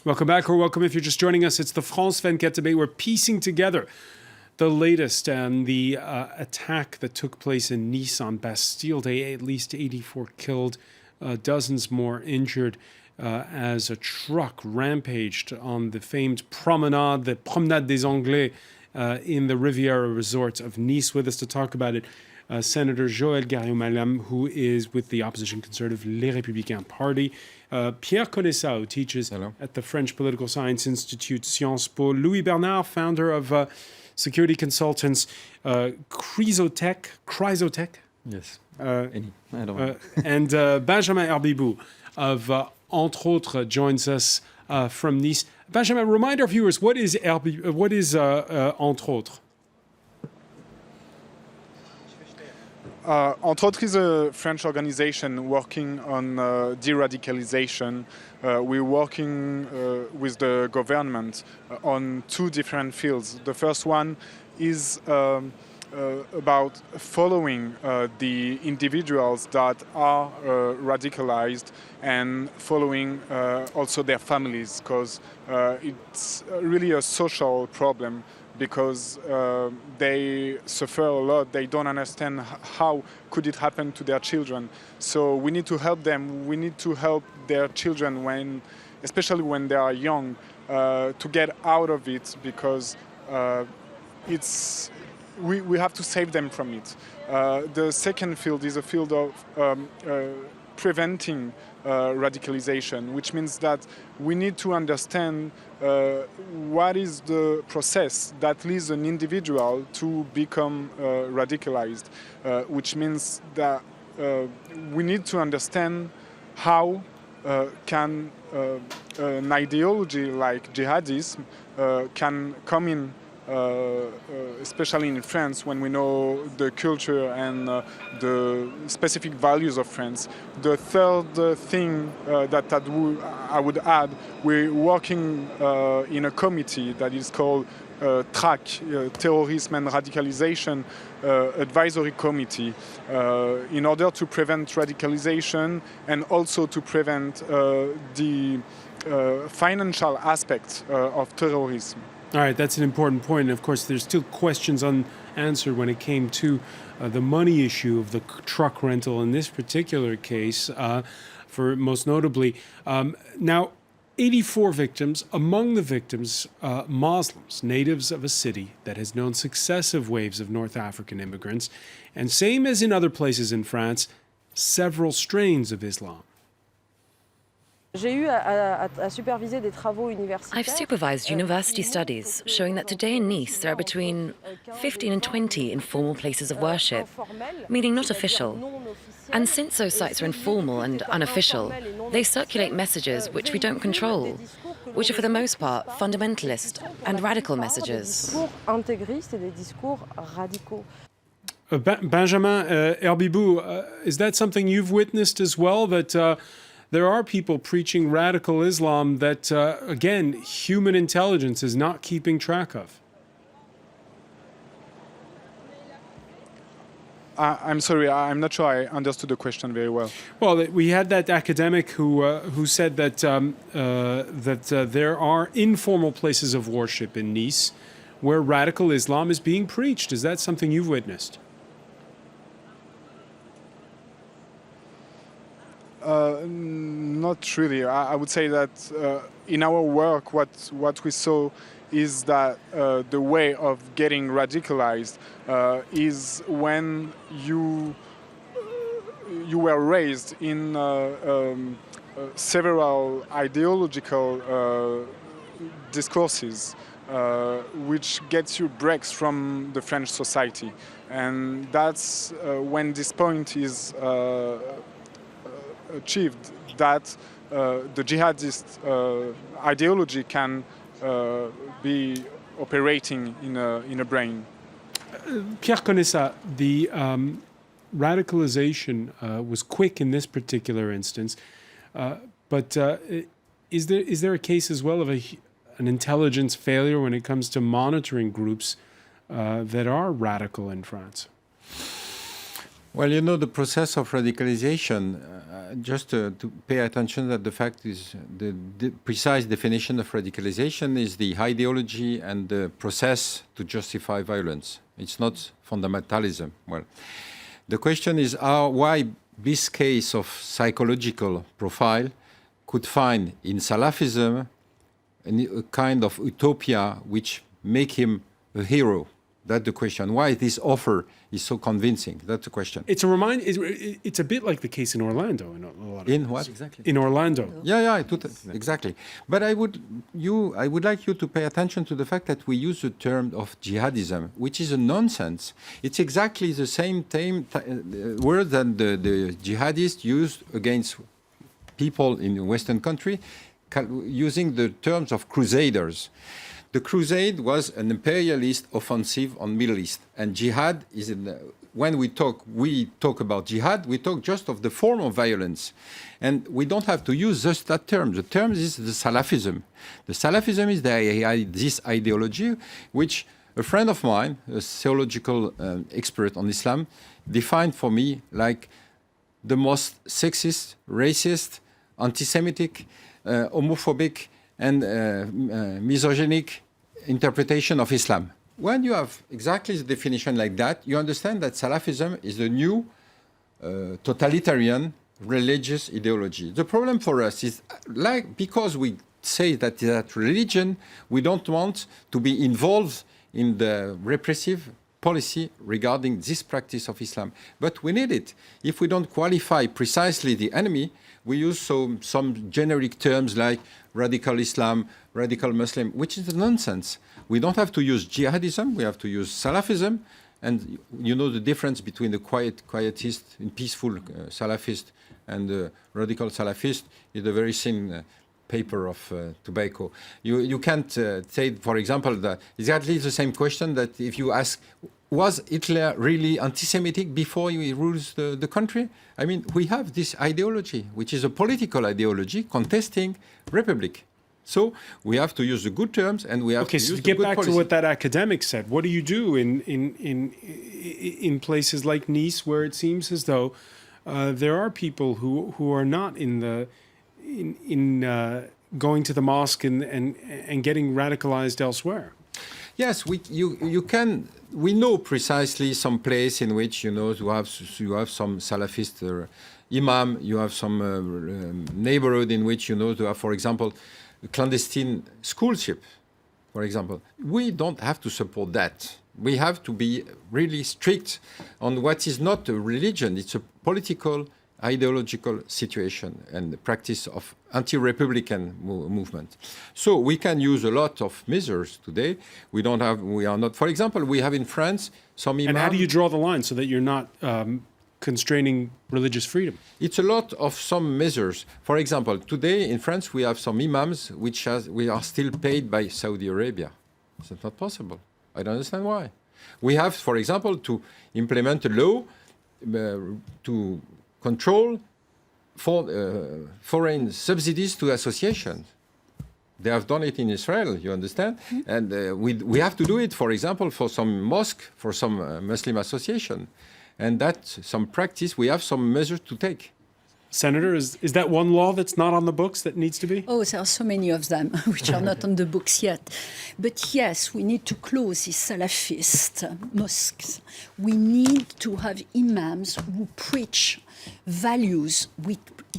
Welcome back, or welcome if you're just joining us. It's the France 24 debate. We're piecing together the latest and the attack that took place in Nice on Bastille Day. At least 84 killed, dozens more injured as a truck rampaged on the famed promenade, the Promenade des Anglais in the Riviera resort of Nice. With us to talk about it, Senator Joël Garriaud-Mallam, who is with the opposition conservative Les Républicains party. Pierre Conessa, who teaches at the French Political Science Institute, Sciences Po. Louis Bernard, founder of security consultants, Chrysotech. Yes, I don't know. And Benjamin Herbibou of Entre Autres joins us from Nice. Benjamin, remind our viewers, what is Entre Autres? Entre Autres is a French organization working on deradicalization. We're working with the government on two different fields. The first one is about following the individuals that are radicalized and following also their families, because it's really a social problem, because they suffer a lot. They don't understand how could it happen to their children. So we need to help them. We need to help their children, especially when they are young, to get out of it, because we have to save them from it. The second field is a field of preventing radicalization, which means that we need to understand what is the process that leads an individual to become radicalized, which means that we need to understand how can an ideology like jihadism can come in, especially in France, when we know the culture and the specific values of France. The third thing that I would add, we're working in a committee that is called TRAC, Terrorism and Radicalization Advisory Committee, in order to prevent radicalization and also to prevent the financial aspects of terrorism. All right, that's an important point. And of course, there's still questions unanswered when it came to the money issue of the truck rental in this particular case, for most notably. Now, 84 victims, among the victims, Muslims, natives of a city that has known successive waves of North African immigrants, and same as in other places in France, several strains of Islam. I've supervised university studies showing that today in Nice there are between 15 and 20 informal places of worship, meaning not official. And since those sites are informal and unofficial, they circulate messages which we don't control, which are for the most part fundamentalist and radical messages. Benjamin Herbibou, is that something you've witnessed as well, that there are people preaching radical Islam that, again, human intelligence is not keeping track of? I'm sorry, I'm not sure I understood the question very well. Well, we had that academic who said that there are informal places of worship in Nice where radical Islam is being preached. Is that something you've witnessed? Not really. I would say that in our work, what we saw is that the way of getting radicalized is when you were raised in several ideological discourses, which gets you breaks from the French society, and that's when this point is achieved, that the jihadist ideology can be operating in a brain. Pierre Conessa, the radicalization was quick in this particular instance, but is there a case as well of an intelligence failure when it comes to monitoring groups that are radical in France? Well, you know, the process of radicalization, just to pay attention that the fact is the precise definition of radicalization is the ideology and the process to justify violence. It's not fundamentalism. Well, the question is why this case of psychological profile could find in Salafism a kind of utopia which make him a hero. That's the question. Why this offer is so convincing? That's the question. It's a bit like the case in Orlando. In a lot of in what exactly? In Orlando. Yeah, exactly. But I would like you to pay attention to the fact that we use the term of jihadism, which is a nonsense. It's exactly the same word that the jihadists used against people in the Western country, using the terms of crusaders. The crusade was an imperialist offensive on Middle East, and jihad is when we talk about jihad, we talk just of the form of violence, and we don't have to use just that term. The term is the Salafism. The Salafism is this ideology, which a friend of mine, a theological expert on Islam, defined for me like the most sexist, racist, anti-Semitic, homophobic, and misogynic interpretation of Islam. When you have exactly the definition like that, you understand that Salafism is the new totalitarian religious ideology. The problem for us is, because we say that religion, we don't want to be involved in the repressive policy regarding this practice of Islam. But we need it. If we don't qualify precisely the enemy, we use some generic terms like radical Islam, radical Muslim, which is nonsense. We don't have to use jihadism, we have to use Salafism, and you know the difference between the quietist and peaceful Salafist and the radical Salafist is a very thin paper of tobacco. You can't say, for example, that exactly the same question that if you ask, was Hitler really anti-Semitic before he rules the country? I mean, we have this ideology, which is a political ideology contesting republic. So we have to use the good terms, and we have to use the good policy. Okay, so to get back to what that academic said, what do you do in places like Nice, where it seems as though there are people who are not going to the mosque and getting radicalized elsewhere? Yes, you can. We know precisely some place in which you have some Salafist imam. You have some neighborhood in which to have, for example, clandestine schoolship. For example, we don't have to support that. We have to be really strict on what is not a religion. It's a political, ideological situation and the practice of anti-republican movement. So we can use a lot of measures today. We are not, for example, we have in France some imams. And how do you draw the line so that you're not constraining religious freedom? It's a lot of some measures. For example, today in France we have some imams we are still paid by Saudi Arabia. It's not possible. I don't understand why. We have, for example, to implement a law to control foreign subsidies to associations. They have done it in Israel, you understand? Mm-hmm. And we have to do it, for example, for some mosque, for some Muslim association. And that's some practice. We have some measures to take. Senator, is that one law that's not on the books that needs to be? Oh, there are so many of them which are not on the books yet. But yes, we need to close these Salafist mosques. We need to have imams who preach values,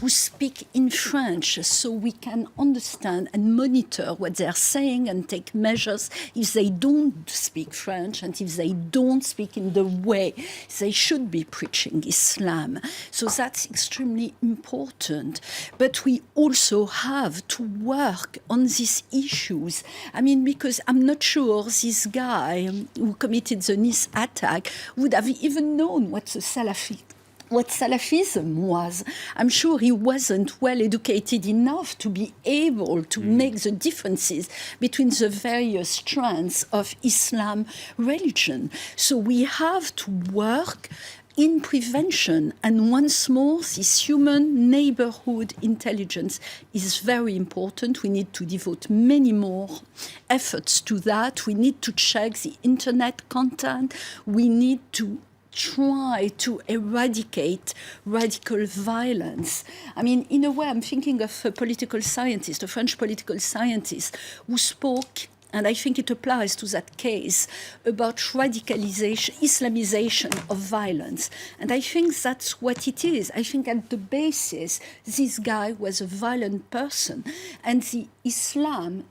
who speak in French, so we can understand and monitor what they're saying and take measures if they don't speak French and if they don't speak in the way they should be preaching Islam. So that's extremely important. But we also have to work on these issues. I mean, because I'm not sure this guy who committed the Nice attack would have even known what Salafism was. I'm sure he wasn't well educated enough to be able to make the differences between the various strands of Islam religion. So we have to work in prevention. And once more, this human neighborhood intelligence is very important. We need to devote many more efforts to that. We need to check the internet content. We need to try to eradicate radical violence. I mean, in a way, I'm thinking of a political scientist, a French political scientist, who spoke, and I think it applies to that case, about radicalization, Islamization of violence. And I think that's what it is. I think at the basis, this guy was a violent person, and the Islam,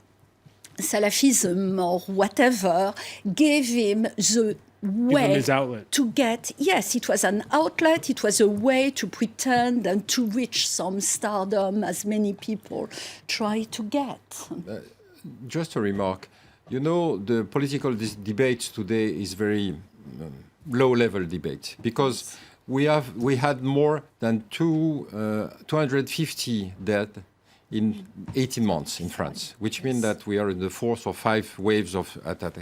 Salafism or whatever, gave him the way his outlet. to get, yes, it was an outlet, it was a way to pretend and to reach some stardom, as many people try to get. Just a remark. You know, the political debate today is very low-level debate because we had more than 250 dead in 18 months in France, which means that we are in the 4th or 5th waves of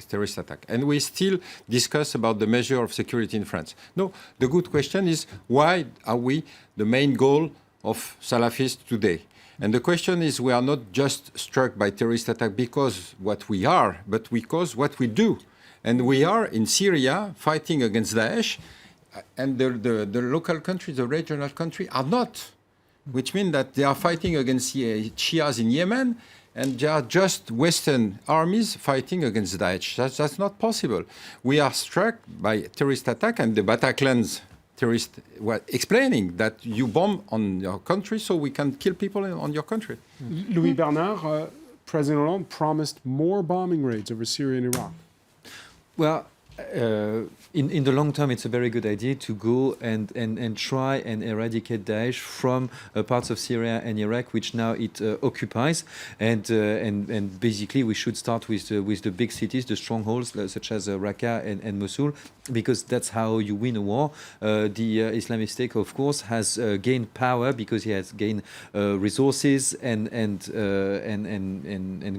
terrorist attack. And we still discuss about the measure of security in France. No, the good question is, why are we the main goal of Salafists today? And the question is, we are not just struck by terrorist attack because what we are, but because what we do. And we are in Syria fighting against Daesh, and the local countries, the regional countries are not, which means that they are fighting against Shias in Yemen, and they are just Western armies fighting against Daesh. That's not possible. We are struck by terrorist attack, and the Bataclan's terrorists were explaining that you bomb on your country so we can kill people on your country. Louis Bernard, President Hollande promised more bombing raids over Syria and Iraq. Well, in the long term, it's a very good idea to go and try and eradicate Daesh from parts of Syria and Iraq, which now it occupies. And basically, we should start with the big cities, the strongholds such as Raqqa and Mosul, because that's how you win a war. The Islamic State, of course, has gained power because he has gained resources and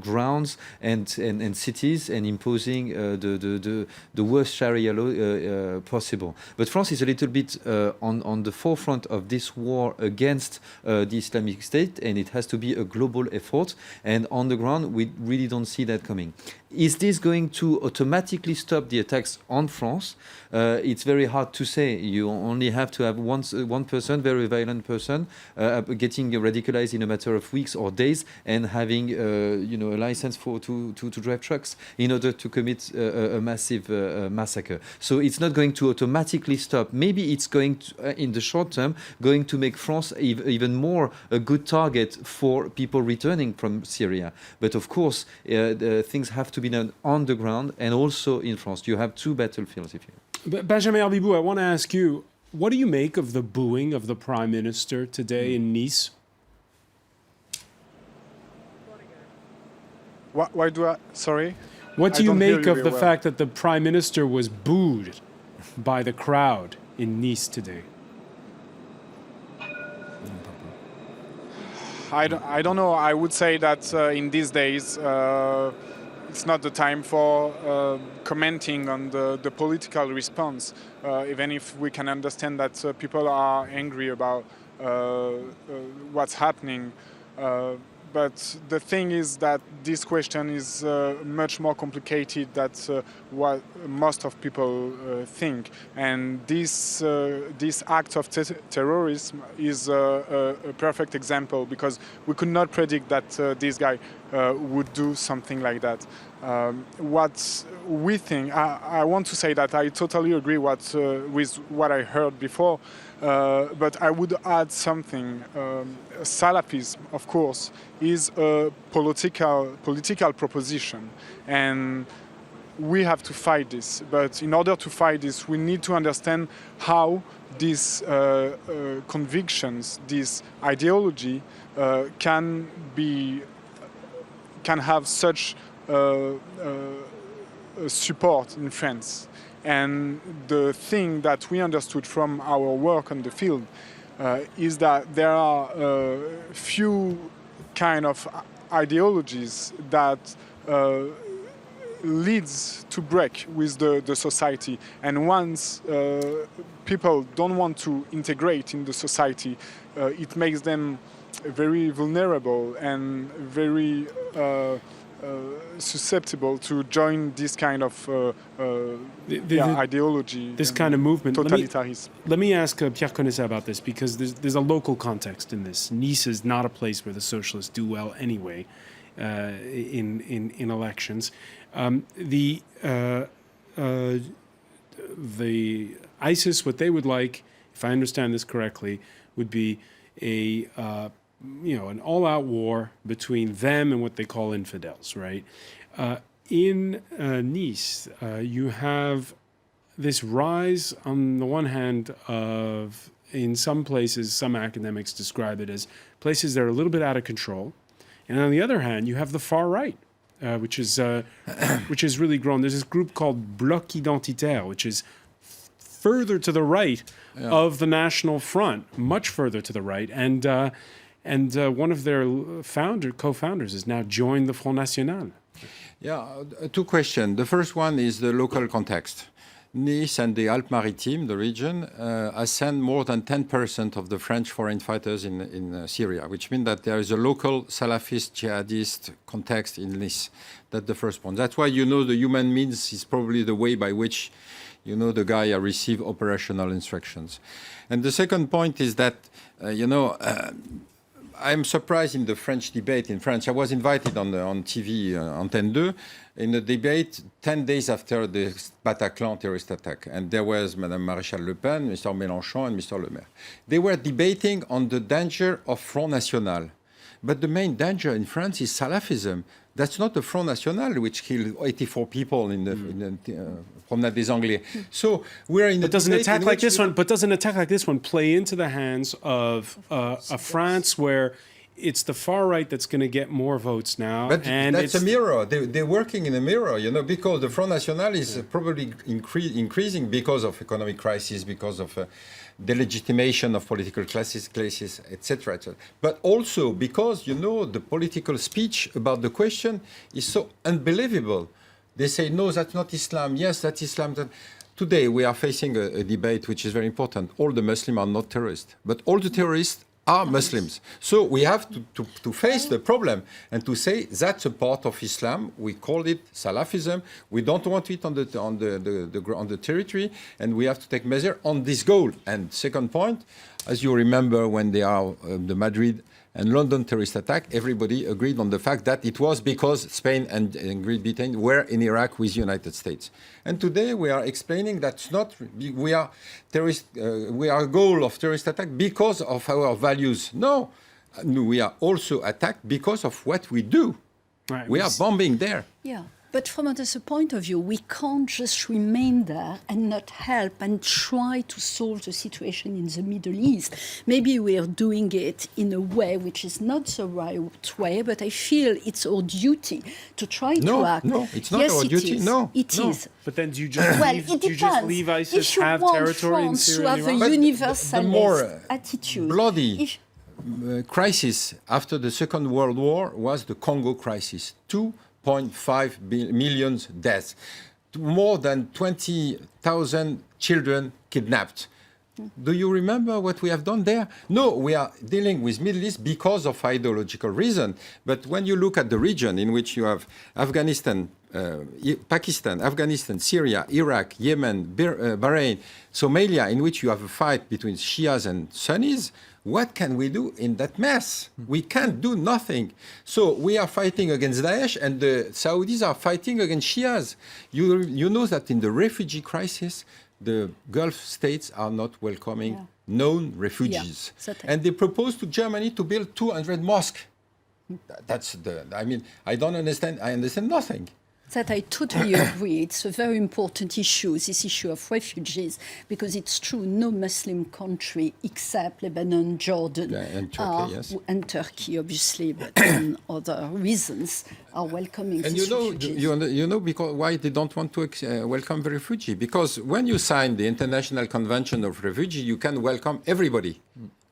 grounds and cities, and imposing the worst Sharia law possible. But France is a little bit on the forefront of this war against the Islamic State, and it has to be a global effort. And on the ground, we really don't see that coming. Is this going to automatically stop the attacks on France? It's very hard to say. You only have to have one person, very violent person, getting radicalized in a matter of weeks or days, and having a license to drive trucks in order to commit a massive massacre. So it's not going to automatically stop. Maybe it's going to, in the short term, going to make France even more a good target for people returning from Syria. But of course, things have to be done on the ground and also in France. You have two battlefields, if you. Benjamin Herbibou, I want to ask you, what do you make of the booing of the Prime Minister today in Nice? Why do I? Sorry. What do you don't hear make you of the very well. fact that the Prime Minister was booed by the crowd in Nice today? I don't know. I would say that in these days, it's not the time for commenting on the political response, even if we can understand that people are angry about what's happening. But the thing is that this question is much more complicated than what most of people think. And this act of terrorism is a perfect example, because we could not predict that this guy would do something like that. What we think, I want to say that I totally agree with what I heard before, but I would add something. Salafism, of course, is a political proposition, and we have to fight this. But in order to fight this, we need to understand how these convictions, this ideology, can have such support in France. And the thing that we understood from our work on the field is that there are few kind of ideologies that leads to break with the society. And once people don't want to integrate in the society, it makes them very vulnerable and very susceptible to join this kind of ideology. This and kind of movement. Totalitarism. Let me ask Pierre Conessa about this, because there's a local context in this. Nice is not a place where the socialists do well anyway in elections. The ISIS, what they would like, if I understand this correctly, would be an all-out war between them and what they call infidels, right? In Nice, you have this rise, on the one hand, of, in some places, some academics describe it as places that are a little bit out of control. And on the other hand, you have the far right, which is really grown. There's this group called Bloc Identitaire, which is further to the right of the National Front, much further to the right. And one of their co-founders has now joined the Front National. Yeah, two questions. The first one is the local context. Nice and the Alpes-Maritimes, the region, has sent more than 10% of the French foreign fighters in Syria, which means that there is a local Salafist jihadist context in Nice. That's the first point. That's why, the human means is probably the way by which, the guy received operational instructions. And the second point is that, I'm surprised in the French debate in France. I was invited on TV, Antenne 2, in a debate 10 days after the Bataclan terrorist attack. And there was Madame Maréchal Le Pen, Mr. Mélenchon, and Mr. Le Maire. They were debating on the danger of Front National. But the main danger in France is Salafism. That's not the Front National, which killed 84 people in the Promenade des Anglais. So we're in. But doesn't an attack like this one? But doesn't an attack like this one play into the hands of a France where it's the far right that's going to get more votes now? But and that's a mirror. They're working in a mirror, because the Front National is probably increasing because of economic crisis, because of delegitimation of political classes, etc., etc. But also because, the political speech about the question is so unbelievable. They say, no, that's not Islam. Yes, that's Islam. Today, we are facing a debate which is very important. All the Muslims are not terrorists, but all the terrorists are Muslims. So we have to face the problem and to say that's a part of Islam. We call it Salafism. We don't want it on the territory, and we have to take measure on this goal. And second point, as you remember, when they are the Madrid and London terrorist attack, everybody agreed on the fact that it was because Spain and Great Britain were in Iraq with the United States. And today we are explaining that's not, we are a goal of terrorist attack because of our values. No, we are also attacked because of what we do. Right. We are bombing there. Yeah. But from another point of view, we can't just remain there and not help and try to solve the situation in the Middle East. Maybe we are doing it in a way which is not the right way, but I feel it's our duty to try to act. No, it's not our duty. No, it is. But then do you just leave ISIS if you have want territory in France Syria and to have Iraq? a universalist attitude, bloody crisis after the Second World War was the Congo crisis. 2.5 million deaths, more than 20,000 children kidnapped. Do you remember what we have done there? No, we are dealing with Middle East because of ideological reason. But when you look at the region in which you have Afghanistan, Pakistan, Afghanistan, Syria, Iraq, Yemen, Bahrain, Somalia, in which you have a fight between Shias and Sunnis, what can we do in that mess? We can't do nothing. So we are fighting against Daesh, and the Saudis are fighting against Shias. You know that in the refugee crisis, the Gulf states are not welcoming known refugees. And they propose to Germany to build 200 mosques. I don't understand. I understand nothing. That I totally agree. It's a very important issue, this issue of refugees, because it's true, no Muslim country except Lebanon, Jordan, and Turkey, yes. And Turkey, obviously, but other reasons are welcoming these refugees. You know because why they don't want to welcome the refugee? Because when you sign the International Convention of Refugee, you can welcome everybody.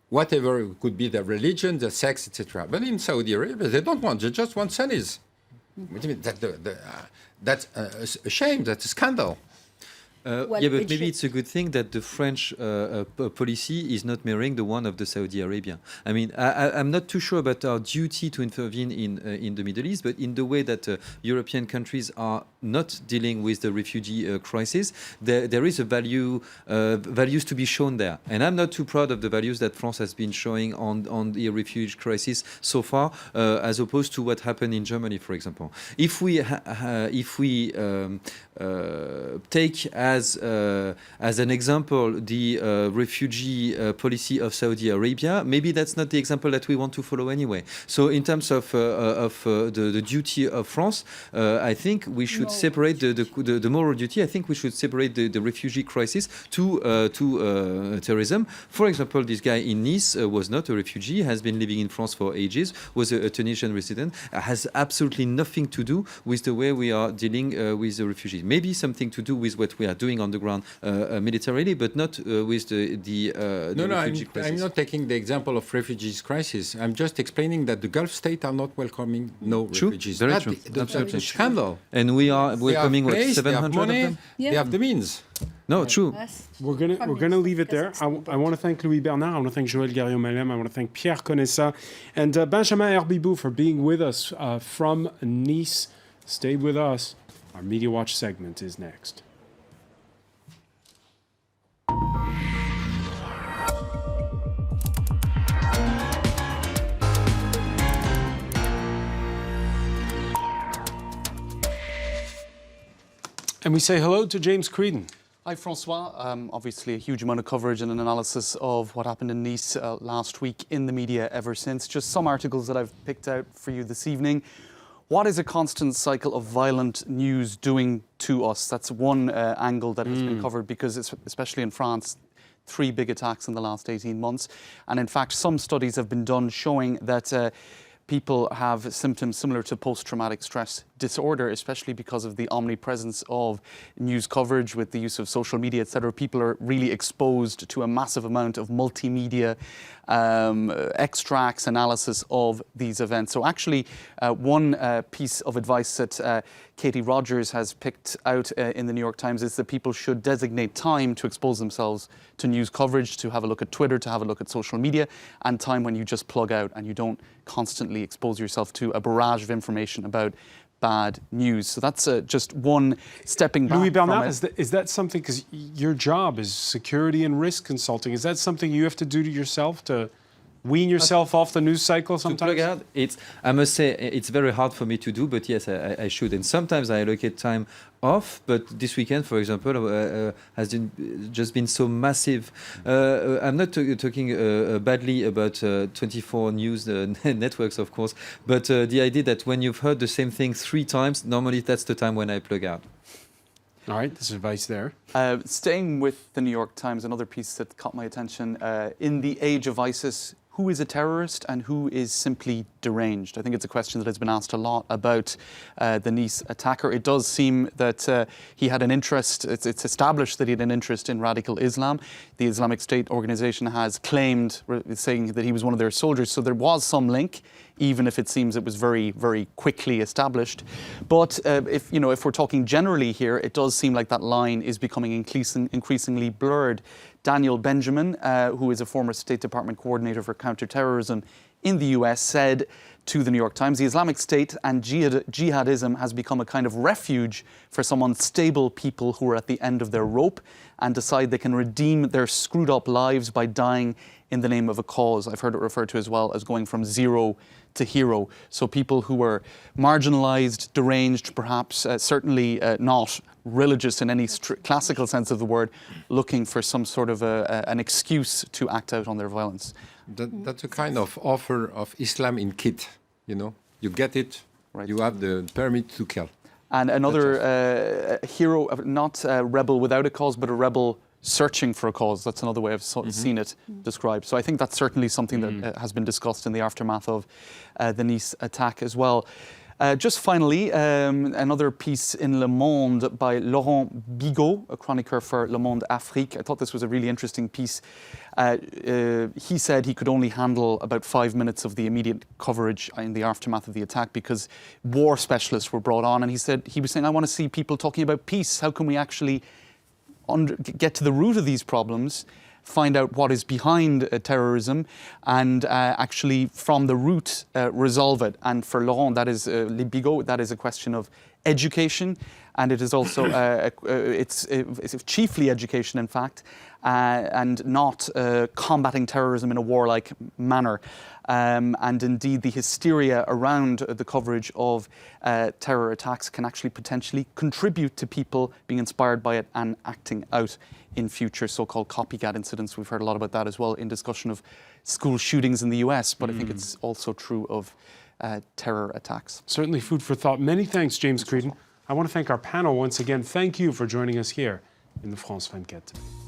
Whatever could be their religion, their sex, etc. But in Saudi Arabia, they don't want, they just want Sunnis. That's a shame, that's a scandal. Well, yeah, but maybe it's a good thing that the French policy is not mirroring the one of the Saudi Arabia. I mean, I'm not too sure about our duty to intervene in the Middle East, but in the way that European countries are not dealing with the refugee crisis, there is a values to be shown there. And I'm not too proud of the values that France has been showing on the refugee crisis so far, as opposed to what happened in Germany, for example. If we take as an example the refugee policy of Saudi Arabia, maybe that's not the example that we want to follow anyway. So in terms of the duty of France, I think we should separate the moral duty. I think we should separate the refugee crisis to terrorism. For example, this guy in Nice was not a refugee, has been living in France for ages, was a Tunisian resident, has absolutely nothing to do with the way we are dealing with the refugees. Maybe something to do with what we are doing on the ground militarily, but not with the refugee crisis. I'm not taking the example of refugees crisis. I'm just explaining that the Gulf states are not welcoming refugees. Very true. Absolutely. Scandal. And we are welcoming what, 700 of them? They have the means. No, true. We're gonna leave it there. I want to thank Louis Bernard. I want to thank Joël Garriot-Malem. I want to thank Pierre Conessa and Benjamin Herbibou for being with us from Nice. Stay with us. Our Media Watch segment is next. And we say hello to James Creedon. Hi, François. Obviously, a huge amount of coverage and an analysis of what happened in Nice last week in the media ever since. Just some articles that I've picked out for you this evening. What is a constant cycle of violent news doing to us? That's one angle that has been covered because, especially in France, 3 big attacks in the last 18 months. And in fact, some studies have been done showing that people have symptoms similar to post-traumatic stress disorder, especially because of the omnipresence of news coverage with the use of social media, etc. People are really exposed to a massive amount of multimedia extracts, analysis of these events. So actually, one piece of advice that Katie Rogers has picked out in the New York Times is that people should designate time to expose themselves to news coverage, to have a look at Twitter, to have a look at social media, and time when you just plug out and you don't constantly expose yourself to a barrage of information about bad news. So that's just one stepping back. Louis Bernard, is that something, because your job is security and risk consulting, is that something you have to do to yourself to wean yourself off the news cycle sometimes? I must say, it's very hard for me to do, but yes, I should. And sometimes I allocate time off, but this weekend, for example, has just been so massive. I'm not talking badly about 24 news networks, of course, but the idea that when you've heard the same thing 3 times, normally that's the time when I plug out. All right, this advice there. Staying with the New York Times, another piece that caught my attention, in the age of ISIS, who is a terrorist and who is simply deranged? I think it's a question that has been asked a lot about the Nice attacker. It does seem that he had an interest, it's established that he had an interest in radical Islam. The Islamic State organization has claimed, saying that he was one of their soldiers, so there was some link, even if it seems it was very, very quickly established. But if we're talking generally here, it does seem like that line is becoming increasingly blurred. Daniel Benjamin, who is a former State Department coordinator for counterterrorism in the US, said to the New York Times, the Islamic State and jihadism has become a kind of refuge for some unstable people who are at the end of their rope and decide they can redeem their screwed up lives by dying in the name of a cause. I've heard it referred to as well as going from zero to hero. So people who are marginalized, deranged, perhaps, certainly not religious in any classical sense of the word, looking for some sort of an excuse to act out on their violence. That's a kind of offer of Islam in kit, You get it, right. You have the permit to kill. And another hero, not a rebel without a cause, but a rebel searching for a cause. That's another way of seen it described. So I think that's certainly something that has been discussed in the aftermath of the Nice attack as well. Just finally, another piece in Le Monde by Laurent Bigot, a chronicler for Le Monde Afrique. I thought this was a really interesting piece. He said he could only handle about 5 minutes of the immediate coverage in the aftermath of the attack because war specialists were brought on. And he was saying, I want to see people talking about peace. How can we actually get to the root of these problems, find out what is behind terrorism, and actually from the root resolve it. And for Laurent, that is WIBAUX, that is a question of education, and it is also it's chiefly education, in fact, and not combating terrorism in a warlike manner. And indeed, the hysteria around the coverage of terror attacks can actually potentially contribute to people being inspired by it and acting out in future so-called copycat incidents. We've heard a lot about that as well in discussion of school shootings in the US, but I think it's also true of terror attacks. Certainly food for thought. Many thanks, James Creedon. I want to thank our panel once again. Thank you for joining us here in the France 24.